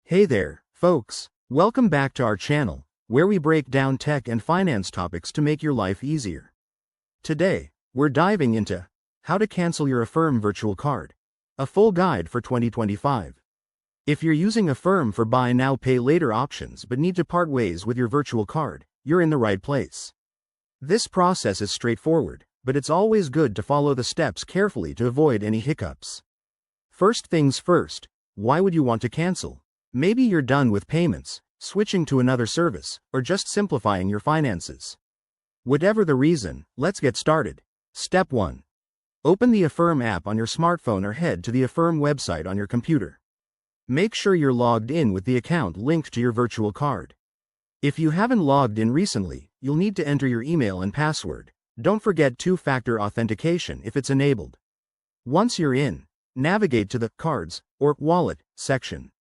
Hey there, folks. Welcome back to our channel, where we break down tech and finance topics to make your life easier. Today, we're diving into how to cancel your Affirm virtual card, a full guide for 2025. If you're using Affirm for buy now pay later options but need to part ways with your virtual card, you're in the right place. This process is straightforward, but it's always good to follow the steps carefully to avoid any hiccups. First things first, why would you want to cancel? Maybe you're done with payments, switching to another service, or just simplifying your finances. Whatever the reason, let's get started. Step 1. Open the Affirm app on your smartphone or head to the Affirm website on your computer. Make sure you're logged in with the account linked to your virtual card. If you haven't logged in recently, you'll need to enter your email and password. Don't forget two-factor authentication if it's enabled. Once you're in, navigate to the Cards or Wallet section.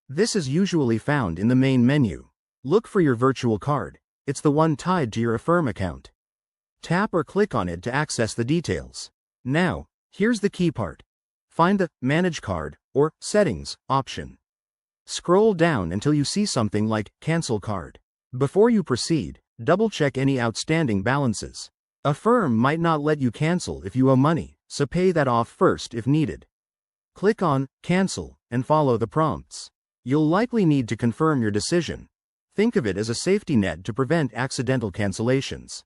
This is usually found in the main menu. Look for your virtual card. It's the one tied to your Affirm account. Tap or click on it to access the details. Now, here's the key part. Find the Manage Card or Settings option. Scroll down until you see something like Cancel Card. Before you proceed, double-check any outstanding balances. Affirm might not let you cancel if you owe money, so pay that off first if needed. Click on Cancel and follow the prompts. You'll likely need to confirm your decision. Think of it as a safety net to prevent accidental cancellations.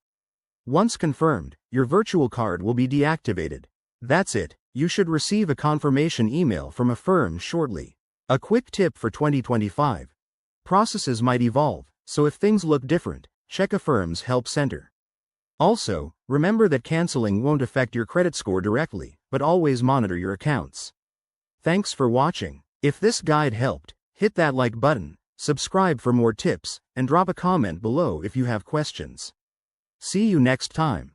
Once confirmed, your virtual card will be deactivated. That's it, you should receive a confirmation email from Affirm shortly. A quick tip for 2025. Processes might evolve, so if things look different, check Affirm's Help Center. Also, remember that canceling won't affect your credit score directly, but always monitor your accounts. Thanks for watching. If this guide helped, hit that like button, subscribe for more tips, and drop a comment below if you have questions. See you next time.